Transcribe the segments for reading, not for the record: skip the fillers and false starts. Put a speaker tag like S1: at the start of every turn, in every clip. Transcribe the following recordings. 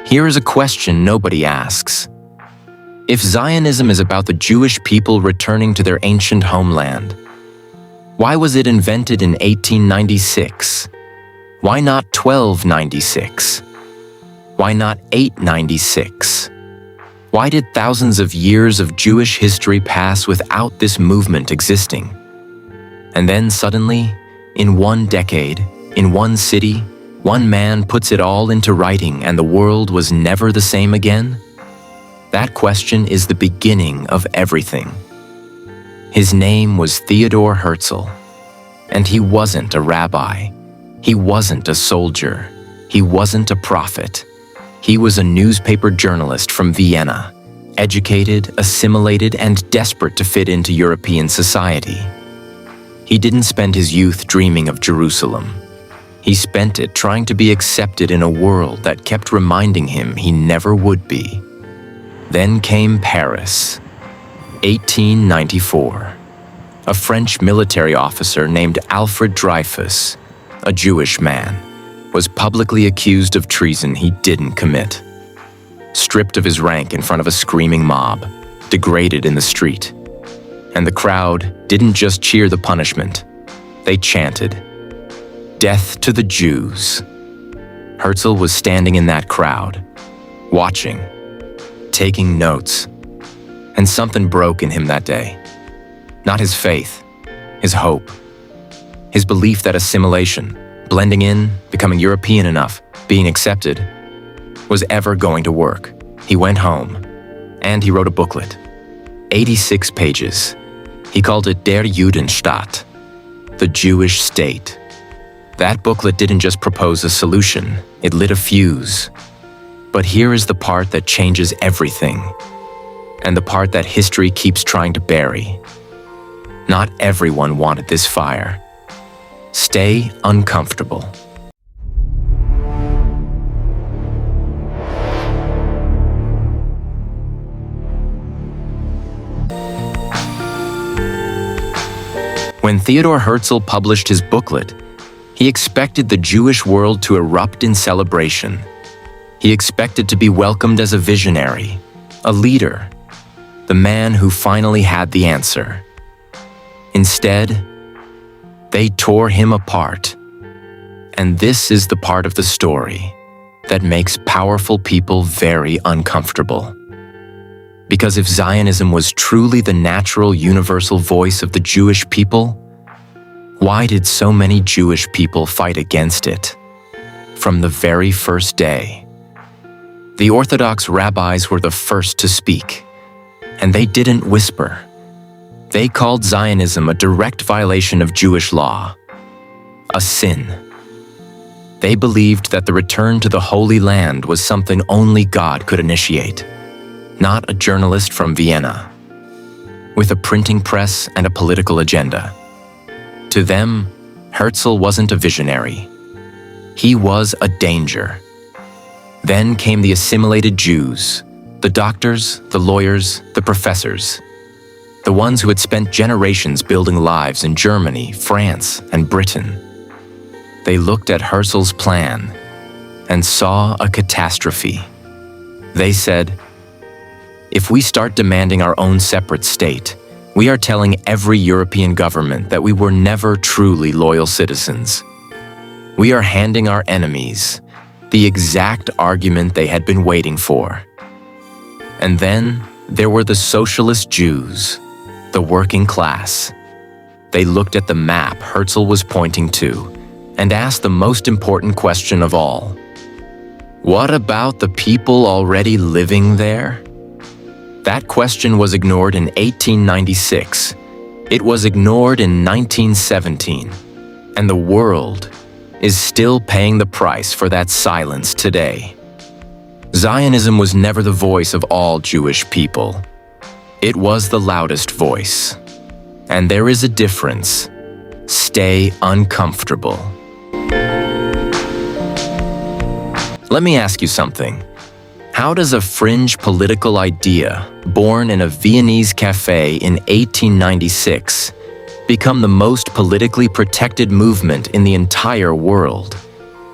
S1: Here is a question nobody asks. If Zionism is about the Jewish people returning to their ancient homeland, why was it invented in 1896? Why not 1296? Why not 896? Why did thousands of years of Jewish history pass without this movement existing? And then suddenly, in one decade, in one city, one man puts it all into writing and the world was never the same again? That question is the beginning of everything. His name was Theodor Herzl, and he wasn't a rabbi. He wasn't a soldier. He wasn't a prophet. He was a newspaper journalist from Vienna, educated, assimilated, and desperate to fit into European society. He didn't spend his youth dreaming of Jerusalem. He spent it trying to be accepted in a world that kept reminding him he never would be. Then came Paris, 1894. A French military officer named Alfred Dreyfus, a Jewish man, was publicly accused of treason he didn't commit. Stripped of his rank in front of a screaming mob, degraded in the street. And the crowd didn't just cheer the punishment, they chanted, "Death to the Jews." Herzl was standing in that crowd, watching, taking notes, and something broke in him that day. Not his faith, his hope, his belief that assimilation, blending in, becoming European enough, being accepted, was ever going to work. He went home, and he wrote a booklet, 86 pages. He called it Der Judenstaat, the Jewish state. That booklet didn't just propose a solution, it lit a fuse. But here is the part that changes everything, and the part that history keeps trying to bury. Not everyone wanted this fire. Stay uncomfortable. When Theodor Herzl published his booklet, he expected the Jewish world to erupt in celebration. He expected to be welcomed as a visionary, a leader, the man who finally had the answer. Instead, they tore him apart. And this is the part of the story that makes powerful people very uncomfortable. Because if Zionism was truly the natural universal voice of the Jewish people, why did so many Jewish people fight against it? From the very first day. The Orthodox rabbis were the first to speak, and they didn't whisper. They called Zionism a direct violation of Jewish law, a sin. They believed that the return to the Holy Land was something only God could initiate, not a journalist from Vienna, with a printing press and a political agenda. To them, Herzl wasn't a visionary. He was a danger. Then came the assimilated Jews, the doctors, the lawyers, the professors, the ones who had spent generations building lives in Germany, France, and Britain. They looked at Herzl's plan and saw a catastrophe. They said, "If we start demanding our own separate state, we are telling every European government that we were never truly loyal citizens. We are handing our enemies the exact argument they had been waiting for." And then there were the socialist Jews, the working class. They looked at the map Herzl was pointing to and asked the most important question of all. What about the people already living there? That question was ignored in 1896. It was ignored in 1917. And the world is still paying the price for that silence today. Zionism was never the voice of all Jewish people. It was the loudest voice. And there is a difference. Stay uncomfortable. Let me ask you something. How does a fringe political idea, born in a Viennese cafe in 1896, become the most politically protected movement in the entire world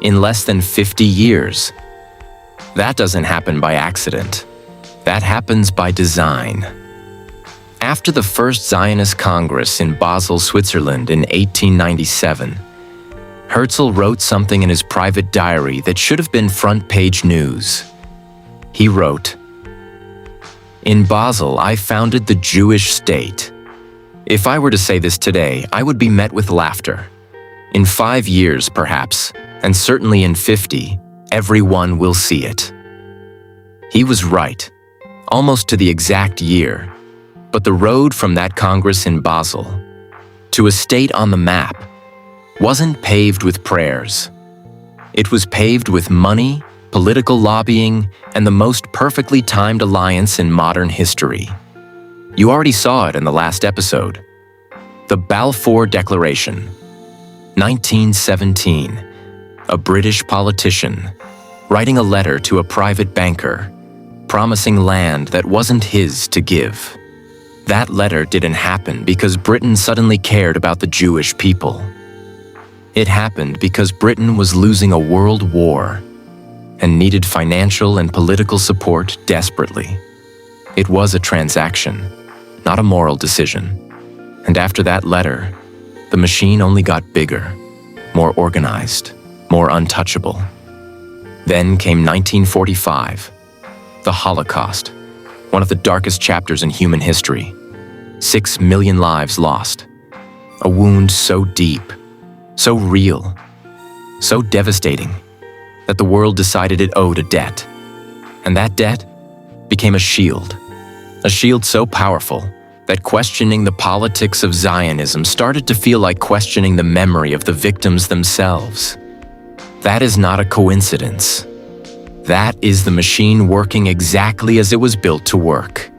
S1: in less than 50 years? That doesn't happen by accident. That happens by design. After the first Zionist Congress in Basel, Switzerland in 1897, Herzl wrote something in his private diary that should have been front-page news. He wrote, "In Basel, I founded the Jewish state. If I were to say this today, I would be met with laughter. In 5 years, perhaps, and certainly in 50, everyone will see it." He was right, almost to the exact year, but the road from that Congress in Basel to a state on the map wasn't paved with prayers. It was paved with money, political lobbying, and the most perfectly timed alliance in modern history. You already saw it in the last episode. The Balfour Declaration, 1917. A British politician writing a letter to a private banker, promising land that wasn't his to give. That letter didn't happen because Britain suddenly cared about the Jewish people. It happened because Britain was losing a world war and needed financial and political support desperately. It was a transaction, not a moral decision. And after that letter, the machine only got bigger, more organized, more untouchable. Then came 1945, the Holocaust, one of the darkest chapters in human history. 6 million lives lost. A wound so deep, so real, so devastating, that the world decided it owed a debt. And that debt became a shield so powerful that questioning the politics of Zionism started to feel like questioning the memory of the victims themselves. That is not a coincidence. That is the machine working exactly as it was built to work.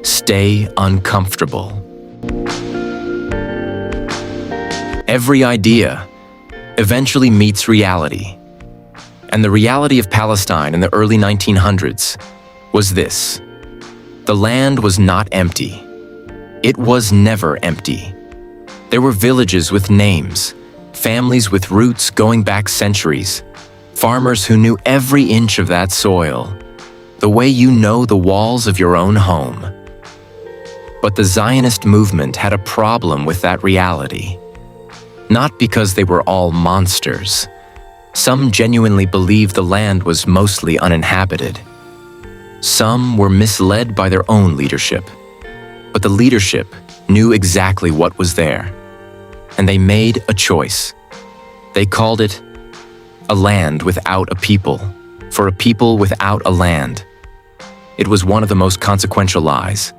S1: Stay uncomfortable. Every idea eventually meets reality. And the reality of Palestine in the early 1900s was this: the land was not empty. It was never empty. There were villages with names, families with roots going back centuries, farmers who knew every inch of that soil, the way you know the walls of your own home. But the Zionist movement had a problem with that reality. Not because they were all monsters. Some genuinely believed the land was mostly uninhabited. Some were misled by their own leadership. But the leadership knew exactly what was there. And they made a choice. They called it a land without a people, for a people without a land. It was one of the most consequential lies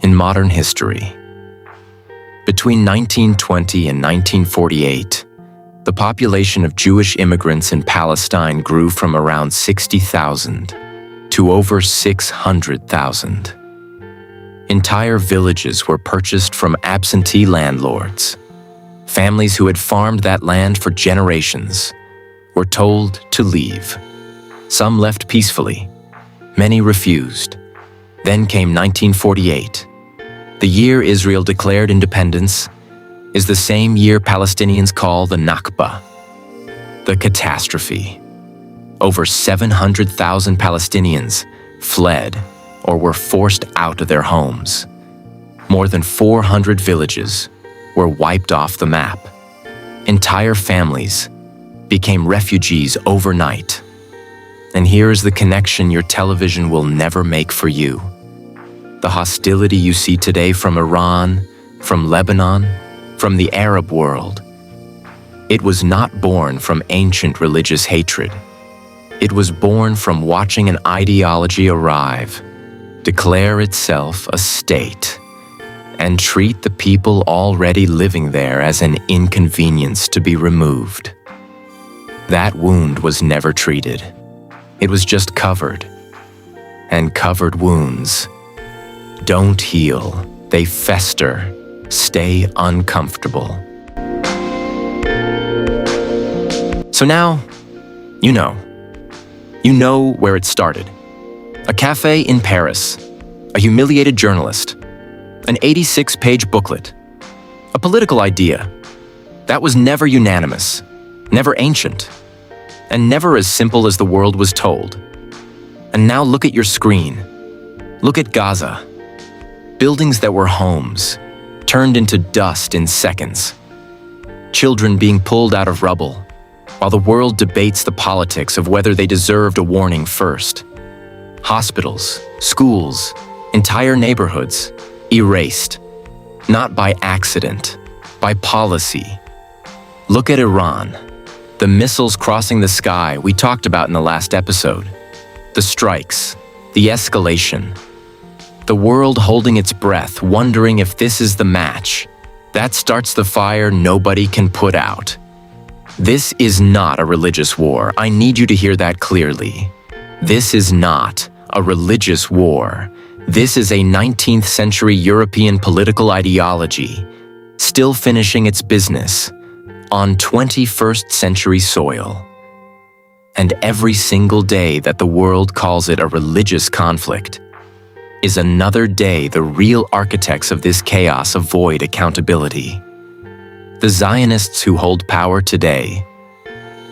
S1: in modern history. Between 1920 and 1948, the population of Jewish immigrants in Palestine grew from around 60,000 to over 600,000. Entire villages were purchased from absentee landlords. Families who had farmed that land for generations were told to leave. Some left peacefully. Many refused. Then came 1948. The year Israel declared independence is the same year Palestinians call the Nakba, the catastrophe. Over 700,000 Palestinians fled or were forced out of their homes. More than 400 villages were wiped off the map. Entire families became refugees overnight. And here is the connection your television will never make for you. The hostility you see today from Iran, from Lebanon, from the Arab world, it was not born from ancient religious hatred. It was born from watching an ideology arrive, declare itself a state, and treat the people already living there as an inconvenience to be removed. That wound was never treated. It was just covered. And covered wounds don't heal. They fester. Stay uncomfortable. So now, you know. You know where it started. A cafe in Paris, a humiliated journalist, an 86-page booklet, a political idea that was never unanimous, never ancient, and never as simple as the world was told. And now look at your screen. Look at Gaza. Buildings that were homes, turned into dust in seconds. Children being pulled out of rubble, while the world debates the politics of whether they deserved a warning first. Hospitals, schools, entire neighborhoods, erased. Not by accident, by policy. Look at Iran. The missiles crossing the sky we talked about in the last episode. The strikes, the escalation. The world holding its breath, wondering if this is the match. That starts the fire nobody can put out. This is not a religious war. I need you to hear that clearly. This is not a religious war. This is a 19th century European political ideology, still finishing its business on 21st century soil. And every single day that the world calls it a religious conflict is another day the real architects of this chaos avoid accountability. The Zionists who hold power today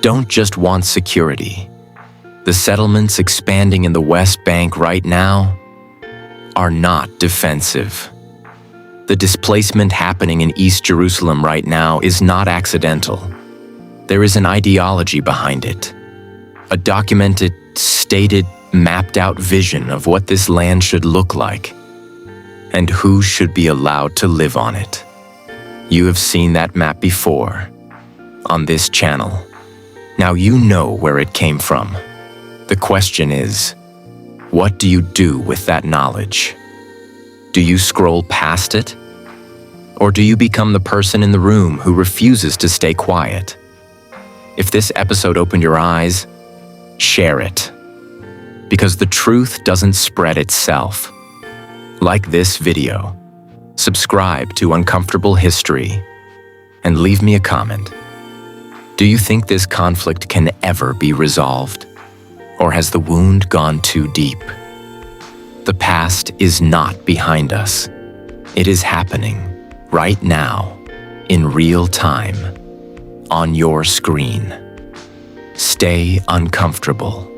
S1: don't just want security. The settlements expanding in the West Bank right now are not defensive. The displacement happening in East Jerusalem right now is not accidental. There is an ideology behind it. A documented, stated, mapped-out vision of what this land should look like and who should be allowed to live on it. You have seen that map before on this channel. Now you know where it came from. The question is, what do you do with that knowledge? Do you scroll past it? Or do you become the person in the room who refuses to stay quiet? If this episode opened your eyes, share it. Because the truth doesn't spread itself. Like this video, subscribe to Uncomfortable History, and leave me a comment. Do you think this conflict can ever be resolved? Or has the wound gone too deep? The past is not behind us. It is happening right now, in real time, on your screen. Stay uncomfortable.